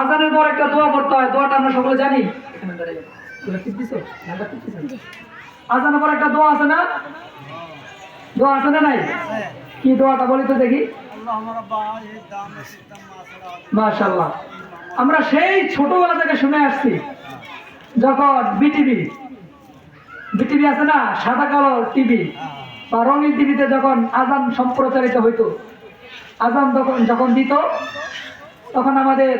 আজানের পর একটা দোয়া করতে হয়, দোয়াটা আমরা সকলে জানি। আজানের পর একটা দোয়া আছে না? দোয়া আছে না নাই? কি দোয়াটা বলি তো দেখি। মাশাআল্লাহ, আমরা সেই ছোটবেলা থেকে শুনে আসছি, যখন বিটিভি আছে না, সাদা কালো টিভি বা রঙিন টিভিতে যখন আজান সম্প্রচারিত হইতো, আজান যখন দিত, তখন আমাদের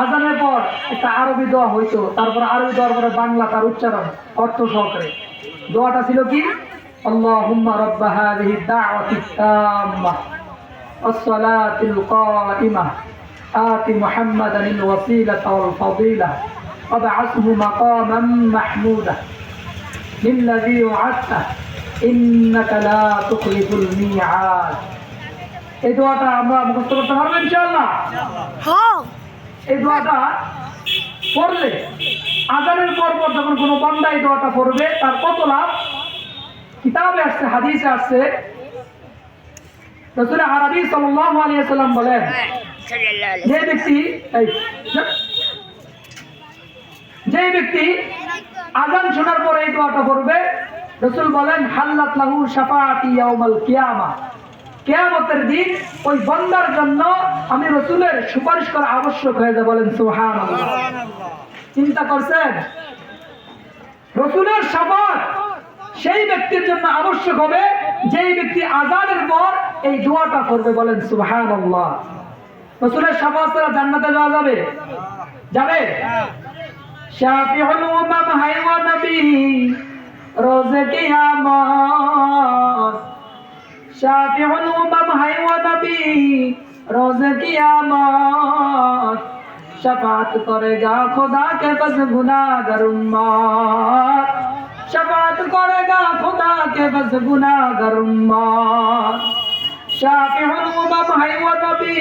আজানের পর একটা আরবি দোয়া হইতো, তারপর আরবি দোয়ার পরে বাংলা তার উচ্চারণ অর্থ সহকারে। দোয়াটা ছিল কি? আল্লাহুম্মা রাব্বা হাযিহি দাওয়াতিত তাম্মাহ ওয়াস-সালাতিল কাইমাহ আতি মুহাম্মাদানিল ওয়াসিলাতা ওয়াল ফাদিলাহ ওয়াবআসহু মাকামান মাহমুদা লিল্লাযী ওয়া'আদতা ইন্নাকা লা তুখলিফুল মি'আদ। এই দোয়াটা আমরা মুখস্থ করতে পারবো ইনশাআল্লাহ। হ্যাঁ, এই দোয়াটা পড়লে আজানের পর যখন কোনো বান্দা এই দোয়াটা পড়বে, তার কত লাভ। কিতাবে আসছে, হাদিসে আসছে, রাসূল আরবি সাল্লাল্লাহু আলাইহি ওয়াসাল্লাম বলেন, যে ব্যক্তি আজান শোনার পরে এই দোয়াটা পড়বে, রাসূল বলেন হাল্লাত লাহু শাফাআতি ইয়াউমাল কিয়ামাহ, কিয়ামতের দিন ওই বান্দার জন্য আমি রাসূলের সুপারিশ করা আবশ্যক হয়ে যায়। বলেন সুবহানাল্লাহ। চিন্তা করছেন, রাসূলের শাফাআত সেই ব্যক্তির জন্য আবশ্যক হবে যেই ব্যক্তি আযানের পর এই দোয়াটা পড়বে। বলেন সুবহানাল্লাহ। রাসূলের শাফাআত ছাড়া জান্নাতে যাওয়া যাবে? যাবে? শাফিউল উম্মাম হায় ওয়া নবী রোজে কিয়ামত, শাফিউল উম্মাম হায় ওয়া নবী রোজে কিয়ামত, শাফাআত করেগা खुदा के बस गुनाहगार उम्मत, शफाअत करेगा खुदा के बस गुनाहगार उम्मत, शाफिउल उम्मम है वो नबी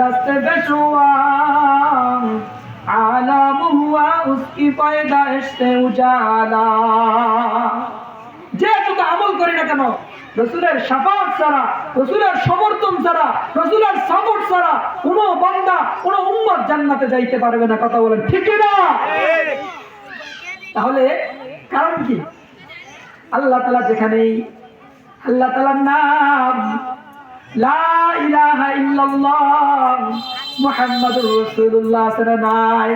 रास्ते बेशुआ, आलम हुआ उसकी पैदाइश से उजाला। যে যত আমল করি না কেন, রাসূলের শাফাআত ছাড়া, রাসূলের সমর্থন ছাড়া, রাসূলের সাপোর্ট ছাড়া কোনো বান্দা, কোনো উম্মত জান্নাতে যাইতে পারবে না। কথা বলেন ঠিক কি না? তাহলে কারণ কি? আল্লাহ তাআলা যেখানেই আল্লাহ তাআলার নাম লা ইলাহা ইল্লাল্লাহ মুহাম্মাদুর রাসূলুল্লাহ নাই,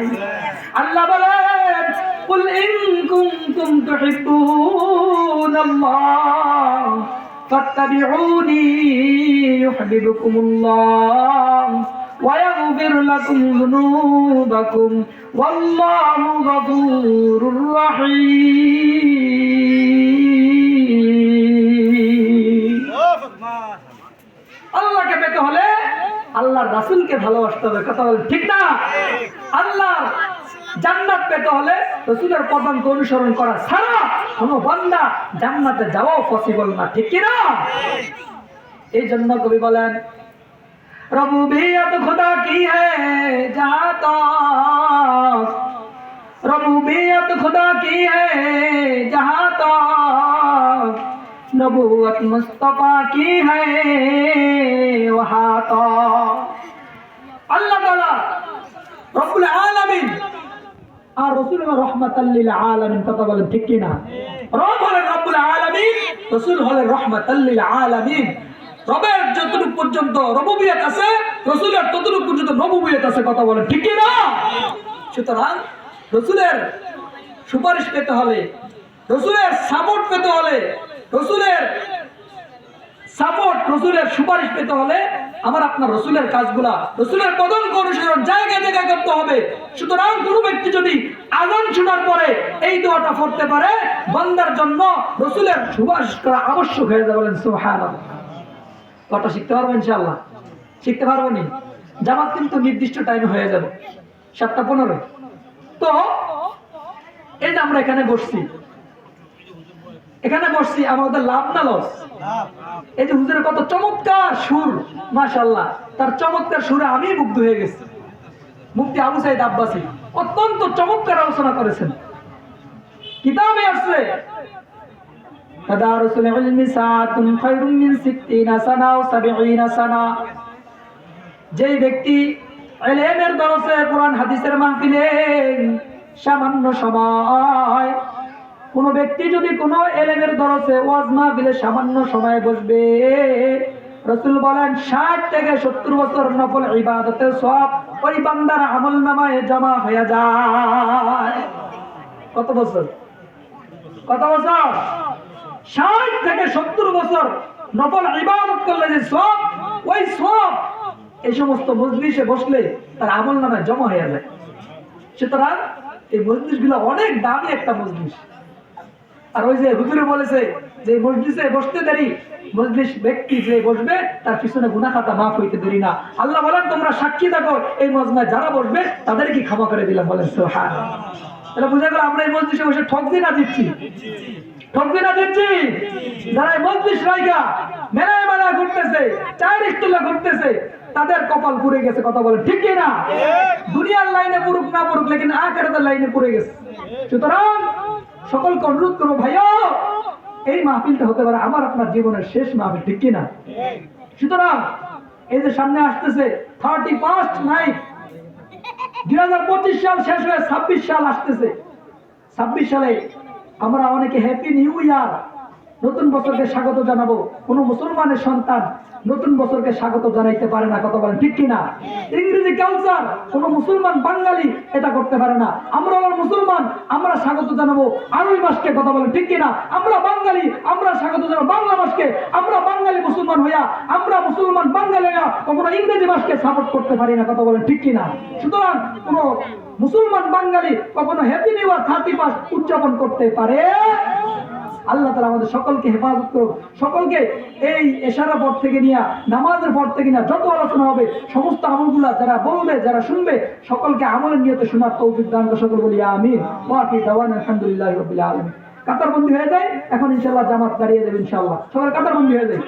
আল্লাহ বলেন কুল ইন কুনতুম তুহিব্বুনাল্লাহ ফাত্তাবিউনি ইউহিব্বুকুমুল্লাহ ওয়া ইয়াগফির লাকুম যুনুবাকুম ওয়াল্লাহু গফুরুর রহিম। আল্লাহকে পেতে হলে আল্লাহর রাসূলকে ভালোবাসতে হবে। কথা বলেন ঠিক না? আল্লাহর জান্নাত পেতে হলে রাসূলের পদাঙ্ক অনুসরণ করা ছাড়া কোনো বান্দা জান্নাতে যাওয়া পসিবল না। ঠিক কি না? এই জন্য কবি বলেন রবুবিয়ত খুদা কি হ্যায় জাহাঁ তক, রবুবিয়ত খুদা কি হ্যায় জাহাঁ তক, নবুয়ত মুস্তাফা কি হ্যায় ওয়াহাঁ তক। আল্লাহ তাআলা রব্বুল আলামিন আর রাসূল হলেন রাহমাতাল লিল আলামিন। কথা বলেন ঠিক কি না? রব হলেন রব্বুল আলামিন, রাসূল হলেন রাহমাতাল লিল আলামিন। রবের যতটুকু পর্যন্ত রবুবিয়ত আছে, রাসূলের ততটুকু পর্যন্ত নবুবিয়ত আছে। কথা বলেন ঠিক কি না? সুতরাং রাসূলের সুপারিশ পেতে হলে, রাসূলের সাপোর্ট পেতে হলে, রাসূলের সাপোর্ট, রাসূলের সুপারিশ পেতে হলে আমার আপনার রাসূলের কাজগুলা, রাসূলের পদাঙ্ক অনুসরণ জায়গায় জায়গায় করতে হবে। সুতরাং কোনো ব্যক্তি যদি আযান শোনার পরে এই দোয়াটা পড়তে পারে, বান্দার জন্য রাসূলের সুপারিশ করা আবশ্যক হয়ে যাবে। বলেন সুবহানাল্লাহ। কথা শিখতে পারবো ইনশাআল্লাহ? শিখতে পারবো নি? জামাত কিন্তু নির্দিষ্ট টাইমে হয়ে যাবে 7:15। তো এই যে আমরা এখানে বসছি, আমাদের লাভ না লস? এই যে হুজুরের কত চমৎকার সুর, মাশাআল্লাহ, তার চমৎকার সুরে আমি মুগ্ধ হয়ে গেছি। মুফতি আবু সাইদ আব্বাসী অত্যন্ত চমৎকার আলোচনা করেছেন। কিতাবে আসছে তাদারুসুল ইলমি সাআতুন খায়রুম মিন 60 সানা ও 70 সানা। যে ব্যক্তি ইলমের দরসে, কোরআন হাদিসের মাহফিলে সামান্য সময় কোন ব্যক্তি যদি কোনো ইলমের দরসে ওয়াজ মাহফিলে সামান্য সময় বসবে, রাসূল বলেন 60 থেকে 70 বছর নফল ইবাদতের সওয়াব ওই বান্দার আমলনামায় জমা হয়ে যায়। কত বছর? কত বছর? 60 থেকে 70 বছর নফল ইবাদত করলে যে সওয়াব, ওই সওয়াব এই সমস্ত মজলিসে বসলে তার আমলনামায় জমা হয়ে যায়। সুতরাং এই মজলিসগুলো অনেক দামি একটা মজলিস। আর ওই যে হুজুরে বলেছে যে মজলিসে বসতে দেরি, মজলিস ব্যক্তি যে বসবে তার পিছনে গুনাহ খাতা মাফ হইতে দেরি না। আল্লাহ বলেন তোমরা সাক্ষী থাকো, এই মজমায় যারা বসবে তাদেরকে ক্ষমা করে দিলাম। বলেন সুবহানাল্লাহ। এটা বুঝা গেল আমরা এই মজলিসে বসে ঠকছি না দিচ্ছি? ঠকছি না দিচ্ছি? যারা এই মজলিস রাইগা মেলায় মেলা ঘুরতেছে, চায়ের স্টলে ঘুরতেছে, তাদের কপাল পুড়ে গেছে। কথা বলেন ঠিক কি না? দুনিয়ার লাইনে পুরুক না পুরুক, লেকিন আখিরাতের লাইনে পুড়ে গেছে। সুতরাং সকলকে অনুরোধ করবো, ভাইয়া এই মাহফিলটা হতে পারে আমার আপনার জীবনের শেষ মাহফিল, ঠিক কি না? সুতরাং এই যে সামনে আসতেছে 31 নাইট, 2025 সাল শেষ হয়ে 26 সাল আসতেছে। 26 সালে আমরা অনেকে হ্যাপি নিউ ইয়ার, নতুন বছরকে স্বাগত জানাবো। কোন মুসলমানের সন্তান নতুন বছরকে স্বাগত জানাইতে পারে না। কথা বলেন ঠিক কিনা? ইংরেজি কালচার কোন মুসলমান বাঙালি এটা করতে পারে না। আমরা মুসলমান, আমরা স্বাগত জানাবো আরবি মাসকে। কথা বলেন ঠিক কিনা? আমরা বাঙালি, আমরা স্বাগত জানাবো বাংলা মাসকে। আমরা বাঙালি মুসলমান হইয়া, আমরা মুসলমান বাঙালি হইয়া কখনো ইংরেজি মাসকে সাপোর্ট করতে পারি না। কথা বলেন ঠিক কিনা? সুতরাং কোন মুসলমান বাঙালি কখনো হ্যাপি নিউ ইয়ার 31 উদযাপন করতে পারে? আল্লাহ তাআলা আমাদের সকলকে হেফাজত করুক। সকলকে এই এশারার পর থেকে নিয়ে নামাজের পর থেকে নিয়ে যত আলোচনা হবে সমস্ত আমলগুলা যারা বলবে, যারা শুনবে, সকলকে আমলের নিয়তে শোনার তৌফিক দান করে। সকল বলি আমিন। ওয়া আখিরু দাওয়ানা আলহামদুলিল্লাহি রাব্বিল আলামিন। কাতারবন্দি হয়ে যায় এখন, ইনশাআল্লাহ জামাত দাঁড়িয়ে যাবে ইনশাআল্লাহ। সবাই কাতারবন্দি হয়ে যায়।